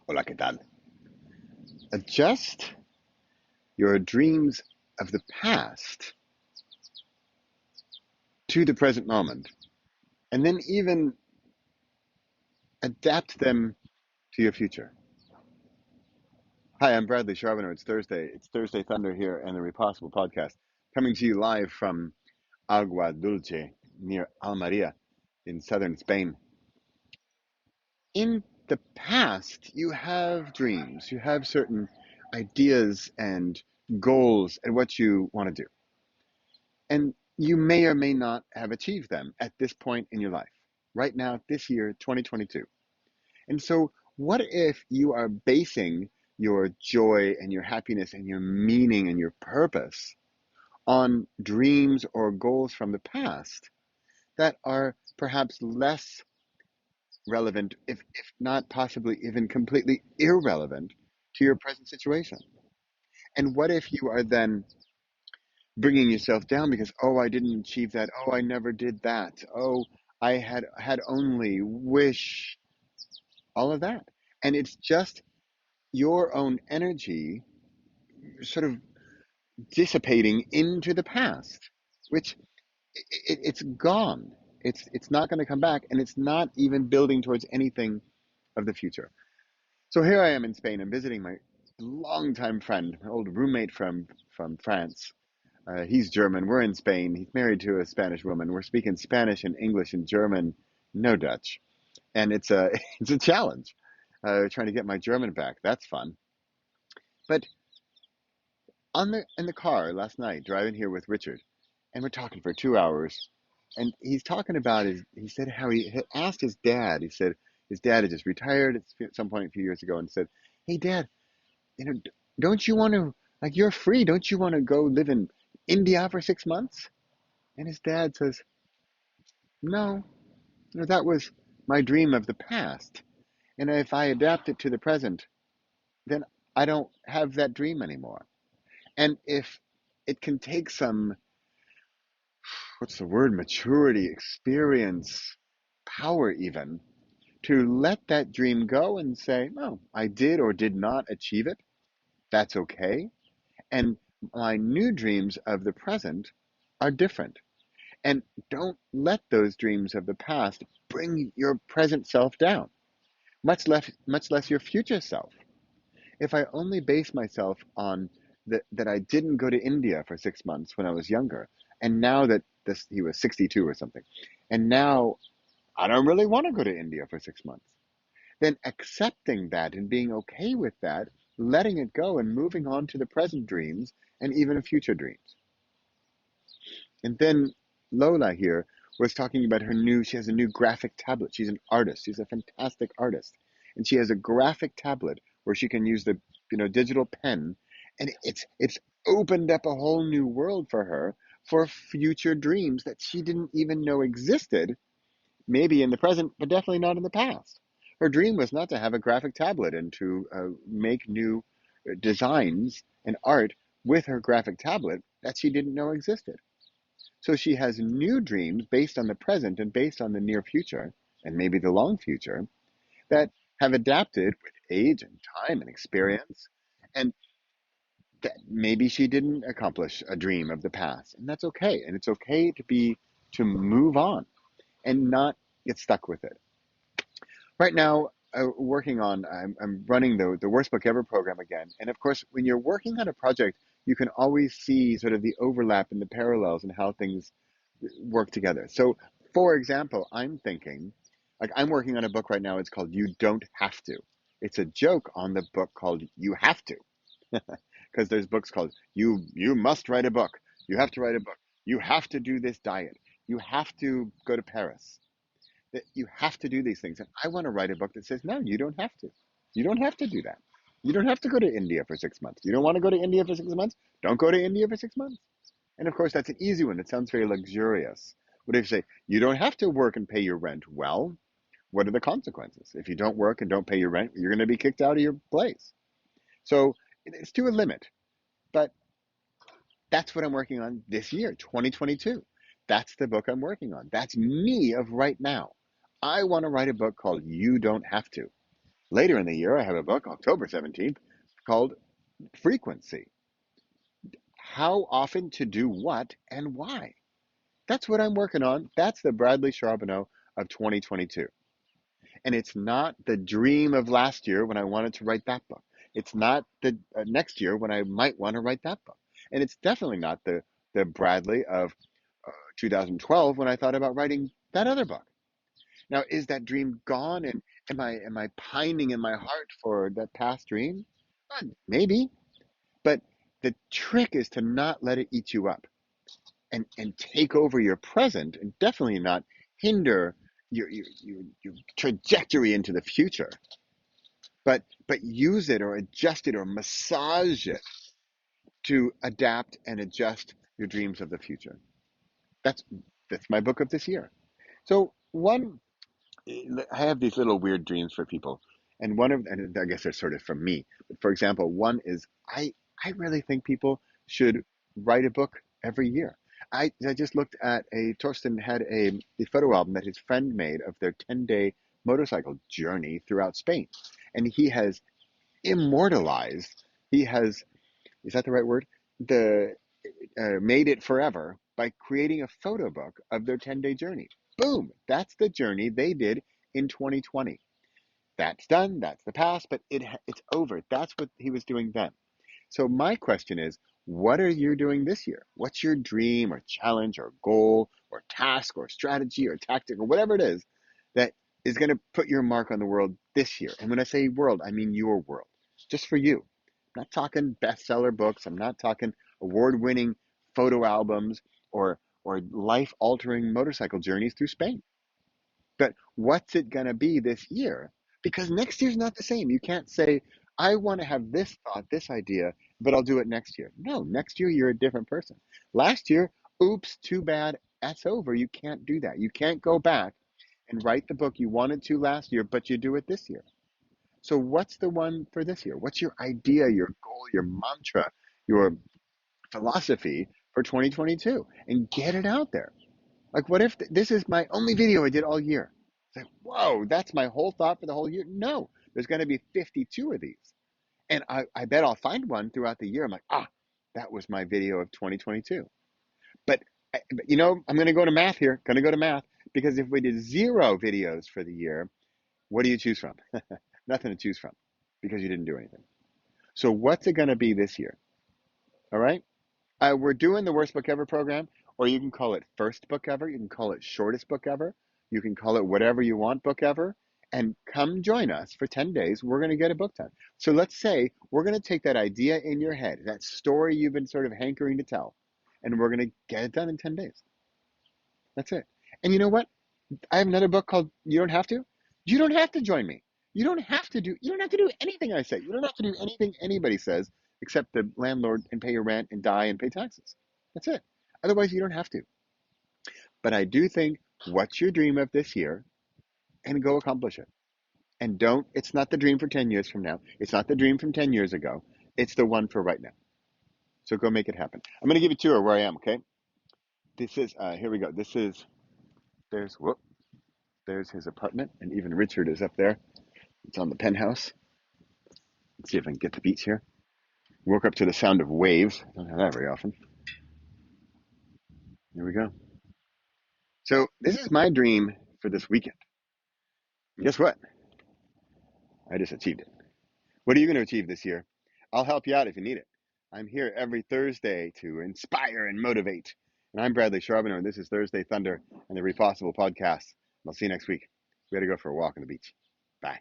Hola, ¿qué tal? Adjust your dreams of the past to the present moment, and then even adapt them to your future. Hi, I'm Bradley Charbonneau. It's Thursday. It's Thursday Thunder here and the Repossible podcast, coming to you live from Agua, Dulce, near Almeria in southern Spain. In the past, you have dreams, you have certain ideas and goals and what you want to do. And you may or may not have achieved them at this point in your life, right now, this year, 2022. And so, what if you are basing your joy and your happiness and your meaning and your purpose on dreams or goals from the past that are perhaps less relevant, if not possibly even completely irrelevant to your present situation? And what if you are then bringing yourself down because, oh, I didn't achieve that, oh, I never did that, oh, I had only wish, all of that. And it's just your own energy sort of dissipating into the past, which it's gone. It's not going to come back, and it's not even building towards anything of the future. So here I am in Spain. I'm visiting my longtime friend, my old roommate from France. He's German. We're in Spain. He's married to a Spanish woman. We're speaking Spanish and English and German, no Dutch, and it's a it's a challenge. Trying to get my German back. That's fun. But on the in the car last night, driving here with Richard, and we're talking for 2 hours, and he's talking about his. He said how he had asked his dad. He said his dad had just retired at some point a few years ago, and said, "Hey, Dad, don't you want to like you're free? Don't you want to go live in India for 6 months?" And his dad says, "No, no, that was my dream of the past. And if I adapt it to the present, then I don't have that dream anymore. And if it can take some, what's the word, maturity, experience, power even, to let that dream go and say, no, I did or did not achieve it. That's okay. And my new dreams of the present are different. And don't let those dreams of the past bring your present self down, much less your future self. If I only base myself on that I didn't go to India for 6 months when I was younger, and now that this he was 62 or something, and now I don't really want to go to India for 6 months, then accepting that and being okay with that, letting it go and moving on to the present dreams and even future dreams. And then Lola here was talking about she has a new graphic tablet. She's an artist. She's a fantastic artist. And she has a graphic tablet where she can use the digital pen. And it's opened up a whole new world for her for future dreams that she didn't even know existed, maybe in the present, but definitely not in the past. Her dream was not to have a graphic tablet and to make new designs and art with her graphic tablet that she didn't know existed. So she has new dreams based on the present and based on the near future and maybe the long future that have adapted with age and time and experience. And that maybe she didn't accomplish a dream of the past. And that's okay. And it's okay to move on and not get stuck with it. Right now, I'm running the Worst Book Ever program again. And of course, when you're working on a project, you can always see sort of the overlap and the parallels and how things work together. So, for example, I'm thinking, like, I'm working on a book right now. It's called You Don't Have to. It's a joke on the book called You Have to, because there's books called You Must Write a Book. You have to write a book. You have to do this diet. You have to go to Paris. That you have to do these things. And I want to write a book that says, no, you don't have to. You don't have to do that. You don't have to go to India for 6 months. You don't want to go to India for 6 months? Don't go to India for 6 months. And of course, that's an easy one. It sounds very luxurious. What if you say, you don't have to work and pay your rent? Well, what are the consequences? If you don't work and don't pay your rent, you're going to be kicked out of your place. So it's to a limit. But that's what I'm working on this year, 2022. That's the book I'm working on. That's me of right now. I want to write a book called You Don't Have to. Later in the year, I have a book, October 17th, called Frequency: How Often to Do What and Why. That's what I'm working on. That's the Bradley Charbonneau of 2022. And it's not the dream of last year when I wanted to write that book. It's not the next year when I might want to write that book. And it's definitely not the Bradley of 2012 when I thought about writing that other book. Now, is that dream gone? And am I pining in my heart for that past dream? Maybe, but the trick is to not let it eat you up and take over your present, and definitely not hinder your trajectory into the future, but use it or adjust it or massage it to adapt and adjust your dreams of the future. That's that's my book of this year. So one, I have these little weird dreams for people, and one of, and I guess they're sort of from me. But for example, one is I really think people should write a book every year. I just looked at a Torsten had a the photo album that his friend made of their 10-day motorcycle journey throughout Spain, and he has immortalized. He has, is that the right word? The made it forever by creating a photo book of their 10-day journey. Boom! That's the journey they did in 2020. That's done. That's the past, but it's over. That's what he was doing then. So my question is, what are you doing this year? What's your dream or challenge or goal or task or strategy or tactic or whatever it is that is going to put your mark on the world this year? And when I say world, I mean your world, just for you. I'm not talking bestseller books. I'm not talking award-winning photo albums or life-altering motorcycle journeys through Spain. But what's it going to be this year? Because next year's not the same. You can't say, I want to have this thought, this idea, but I'll do it next year. No, next year you're a different person. Last year, oops, too bad, that's over. You can't do that. You can't go back and write the book you wanted to last year, but you do it this year. So what's the one for this year? What's your idea, your goal, your mantra, your philosophy for 2022? And get it out there. Like, what if this is my only video I did all year? It's like, whoa, that's my whole thought for the whole year. No, there's going to be 52 of these. And I bet I'll find one throughout the year. I'm like, that was my video of 2022. But, I'm going to go to math here, going to go to math, because if we did 0 videos for the year, what do you choose from? Nothing to choose from because you didn't do anything. So, what's it going to be this year? All right. We're doing the worst book ever program, or you can call it first book ever. You can call it shortest book ever. You can call it whatever you want book ever. And come join us for 10 days. We're going to get a book done. So let's say we're going to take that idea in your head, that story you've been sort of hankering to tell, and we're going to get it done in 10 days. That's it. And you know what? I have another book called You Don't Have to. You don't have to join me. You don't have to do anything I say. You don't have to do anything anybody says except the landlord and pay your rent and die and pay taxes. That's it. Otherwise, you don't have to. But I do think, what's your dream of this year, and go accomplish it. And it's not the dream for 10 years from now. It's not the dream from 10 years ago. It's the one for right now. So go make it happen. I'm going to give you a tour of where I am, okay? This is, here we go. Whoop, there's his apartment. And even Richard is up there. It's on the penthouse. Let's see if I can get the beach here. Woke up to the sound of waves. I don't have that very often. Here we go. So this is my dream for this weekend. And guess what? I just achieved it. What are you going to achieve this year? I'll help you out if you need it. I'm here every Thursday to inspire and motivate. And I'm Bradley Charbonneau, and this is Thursday Thunder and the Repossible podcast. I'll see you next week. We got to go for a walk on the beach. Bye.